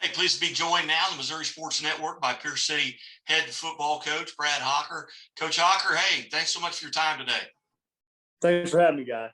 Hey, pleased to be joined now on the Missouri Sports Network by Pierce City head football coach Brad Hawker. Coach Hawker, hey, thanks so much for your time today. Thanks for having me, Guy.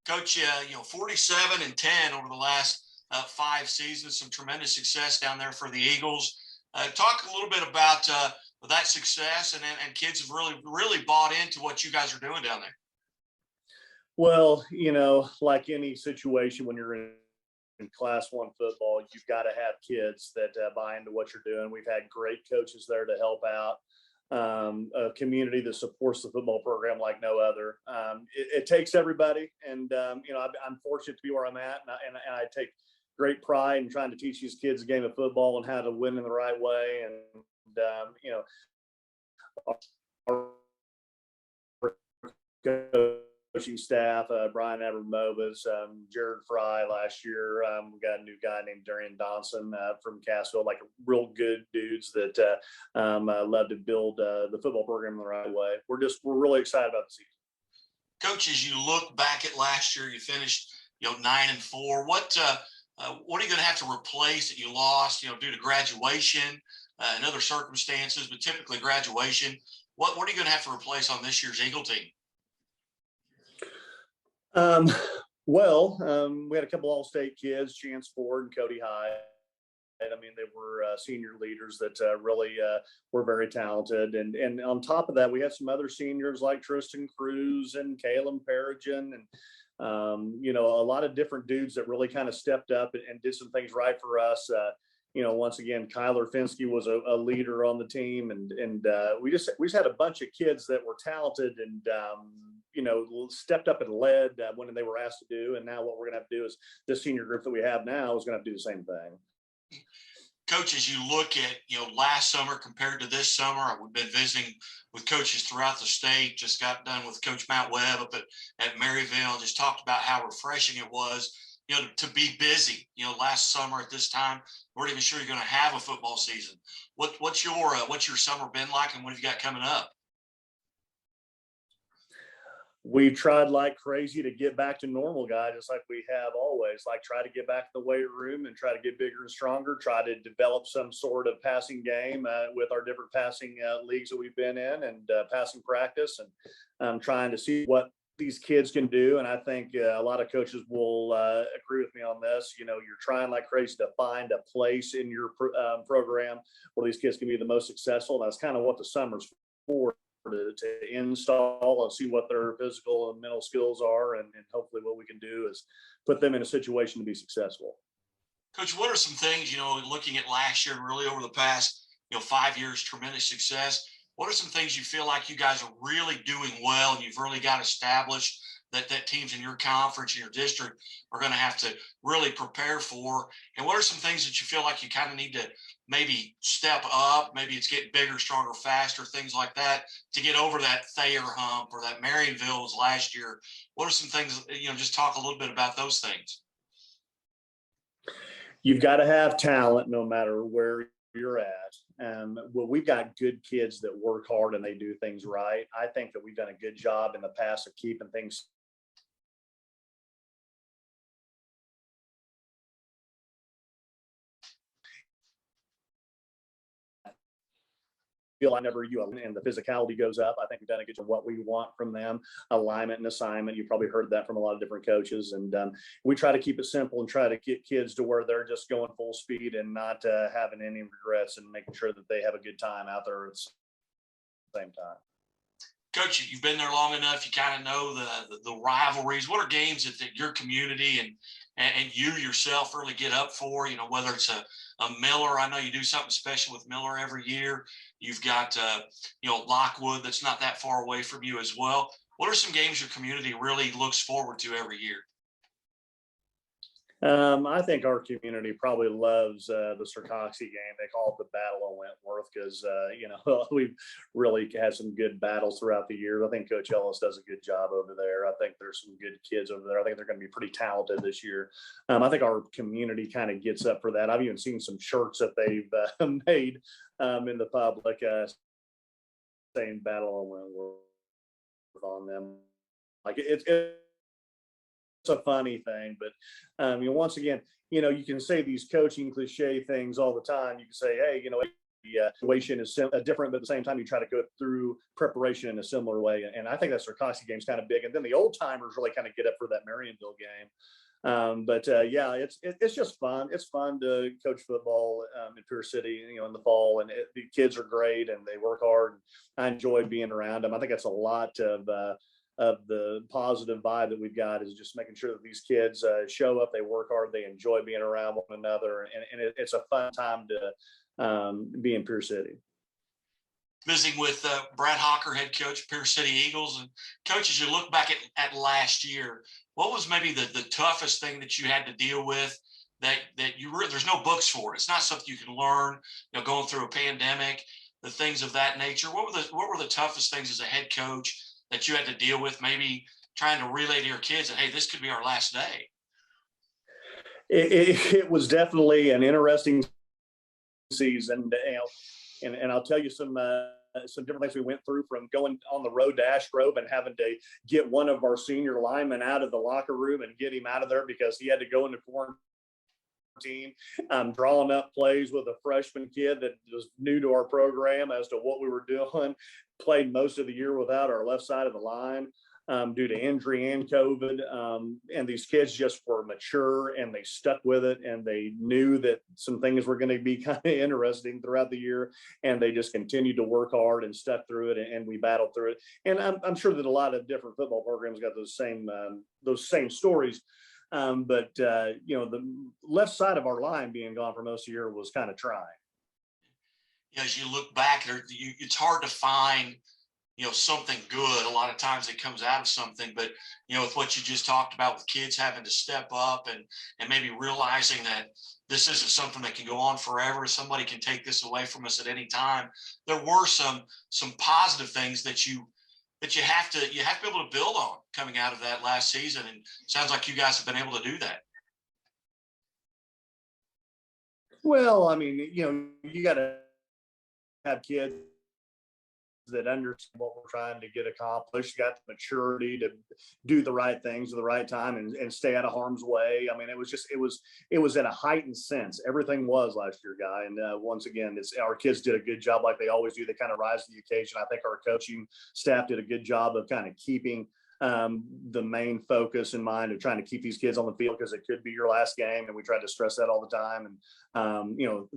Coach, 47-10 over the last 5 seasons, some tremendous success down there for the Eagles. Talk a little bit about that success, and kids have really bought into what you guys are doing down there. Well, like any situation when you're in Class One football, you've got to have kids that buy into what you're doing. We've had great coaches there to help out. A community that supports the football program like no other. It takes everybody, and I'm fortunate to be where I'm at, and I take great pride in trying to teach these kids a game of football and how to win in the right way. And our coaching staff, Brian Abramovitz, Jared Fry last year. We got a new guy named Darian Donson from Cassville, like real good dudes that love to build the football program in the right way. We're really excited about the season. Coach, as you look back at last year, you finished 9-4. What are you going to have to replace that you lost due to graduation and other circumstances, but typically graduation? What are you going to have to replace on this year's Eagle team? We had a couple All-State kids, Chance Ford and Cody Hyde. I mean, they were senior leaders that really were very talented. And on top of that, we had some other seniors like Tristan Cruz and Caleb Perigin and, a lot of different dudes that really kind of stepped up and did some things right for us. Once again, Kyler Finsky was a leader on the team, and we just had a bunch of kids that were talented and stepped up and led when they were asked to do. And now what we're going to have to do is this senior group that we have now is going to have to do the same thing. Coach, as you look at last summer compared to this summer, we've been visiting with coaches throughout the state. Just got done with Coach Matt Webb up at Maryville, and just talked about how refreshing it was to be busy. Last summer at this time, we weren't even sure you're going to have a football season. What's your summer been like, and what have you got coming up? We tried like crazy to get back to normal, guys, just like we have always. Like, try to get back to the weight room and try to get bigger and stronger. Try to develop some sort of passing game with our different passing leagues that we've been in, and passing practice, and trying to see what these kids can do. And I think a lot of coaches will agree with me on this. You're trying like crazy to find a place in your program where these kids can be the most successful. And that's kind of what the summer's for. To install and see what their physical and mental skills are, and hopefully what we can do is put them in a situation to be successful. Coach, what are some things, looking at last year and really over the past 5 years, tremendous success, what are some things you feel like you guys are really doing well and you've really got established that teams in your conference, in your district, are going to have to really prepare for? And what are some things that you feel like you kind of need to maybe step up? Maybe it's getting bigger, stronger, faster, things like that, to get over that Thayer hump or that Marionville was last year. What are some things, just talk a little bit about those things. You've got to have talent no matter where you're at. We've got good kids that work hard and they do things right. I think that we've done a good job in the past of keeping things feel and the physicality goes up. I think we've done a good job of what we want from them, alignment and assignment. You probably heard that from a lot of different coaches. And we try to keep it simple and try to get kids to where they're just going full speed and not having any regrets, and making sure that they have a good time out there at the same time. Coach, you've been there long enough. You kind of know the rivalries. What are games that your community and you yourself really get up for? Whether it's a Miller, I know you do something special with Miller every year. You've got Lockwood that's not that far away from you as well. What are some games your community really looks forward to every year? I think our community probably loves the Sircoxie game. They call it the Battle of Wentworth because, we've really had some good battles throughout the year. I think Coach Ellis does a good job over there. I think there's some good kids over there. I think they're going to be pretty talented this year. I think our community kind of gets up for that. I've even seen some shirts that they've made in the public saying Battle of Wentworth on them. Like it's a funny thing, but once again, you can say these coaching cliche things all the time. You can say, hey, the situation is different, but at the same time, you try to go through preparation in a similar way. And I think that Sarcassi game's kind of big. And then the old timers really kind of get up for that Marionville game. Yeah, it's just fun. It's fun to coach football in Pierce City, in the fall, and the kids are great and they work hard. I enjoy being around them. I think that's a lot of the positive vibe that we've got, is just making sure that these kids show up, they work hard, they enjoy being around one another, and it's a fun time to be in Pierce City. Visiting with Brad Hawker, head coach, Pierce City Eagles. And coach, as you look back at last year, what was maybe the toughest thing that you had to deal with that there's no books for? It's not something you can learn, going through a pandemic, the things of that nature. What were the toughest things as a head coach that you had to deal with, maybe trying to relay to your kids that, hey, this could be our last day? It was definitely an interesting season, and I'll tell you some different things we went through, from going on the road to Ash Grove and having to get one of our senior linemen out of the locker room and get him out of there because he had to go into quarantine. Drawing up plays with a freshman kid that was new to our program as to what we were doing. Played most of the year without our left side of the line due to injury and COVID. And these kids just were mature and they stuck with it, and they knew that some things were going to be kind of interesting throughout the year, and they just continued to work hard and stuck through it, and we battled through it. And I'm sure that a lot of different football programs got those same stories. But the left side of our line being gone for most of the year was kind of trying. As you look back, it's hard to find, something good. A lot of times it comes out of something, but, with what you just talked about with kids having to step up and maybe realizing that this isn't something that can go on forever. Somebody can take this away from us at any time. There were some positive things that you have to be able to build on coming out of that last season. And it sounds like you guys have been able to do that. Well, I mean, you got to have kids that understand what we're trying to get accomplished, got the maturity to do the right things at the right time and stay out of harm's way. I mean, it was at a heightened sense. Everything was last year, Guy. And once again, our kids did a good job, like they always do. They kind of rise to the occasion. I think our coaching staff did a good job of kind of keeping the main focus in mind of trying to keep these kids on the field, because it could be your last game, and we tried to stress that all the time. And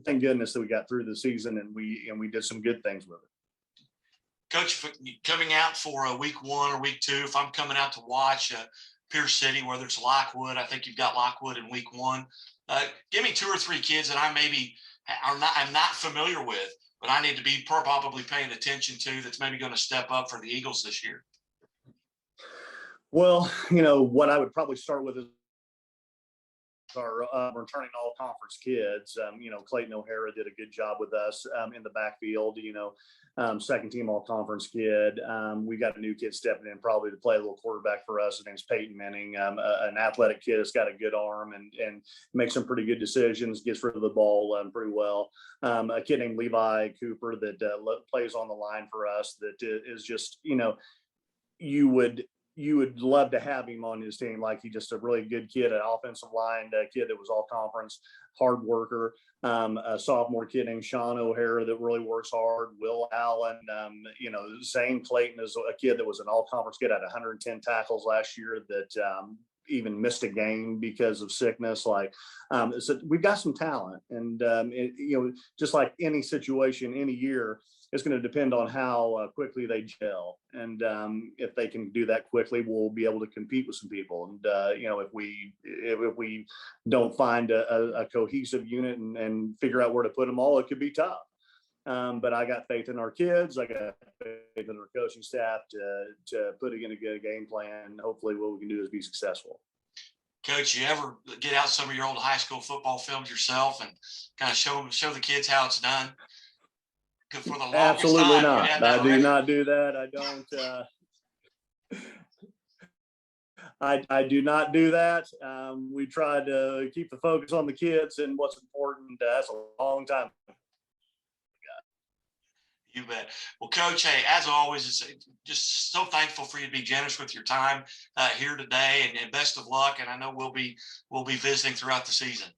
thank goodness that we got through the season and we did some good things with it. Coach, coming out for a week 1 or week 2, if I'm coming out to watch Pierce City, whether it's Lockwood, I think you've got Lockwood in week 1. Give me 2 or 3 kids that I'm not familiar with, but I need to be probably paying attention to, that's maybe going to step up for the Eagles this year. Well, what I would probably start with is our returning all-conference kids. Clayton O'Hara did a good job with us in the backfield. Second team all-conference kid. We got a new kid stepping in probably to play a little quarterback for us. His name's Peyton Manning, an athletic kid that's got a good arm and makes some pretty good decisions, gets rid of the ball pretty well. A kid named Levi Cooper that plays on the line for us, that is just, you would love to have him on his team. Like, he's just a really good kid, an offensive line kid that was all conference, hard worker. A sophomore kid named Sean O'Hara that really works hard. Will Allen, Zane Clayton is a kid that was an all conference kid, had 110 tackles last year, that even missed a game because of sickness. So we've got some talent, and just like any situation, any year, it's going to depend on how quickly they gel. And if they can do that quickly, we'll be able to compete with some people. And if we don't find a cohesive unit and figure out where to put them all, it could be tough. But I got faith in our kids. I got faith in our coaching staff to put in a good game plan. Hopefully what we can do is be successful. Coach, you ever get out some of your old high school football films yourself and kind of show the kids how it's done? For the Absolutely time, not. I do not do that. I do not do that. We try to keep the focus on the kids and what's important. That's a long time. You bet. Well, Coach, hey, as always, it's just so thankful for you to be generous with your time here today, and best of luck. And I know we'll be visiting throughout the season.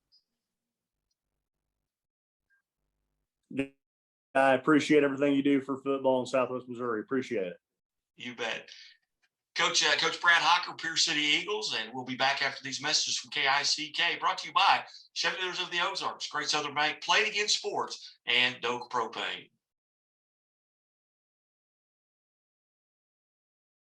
I appreciate everything you do for football in Southwest Missouri. Appreciate it. You bet. Coach Brad Hocker, Pierce City Eagles, and we'll be back after these messages from KICK, brought to you by Chevy Dealers of the Ozarks, Great Southern Bank, Play It Again Sports, and Doak Propane.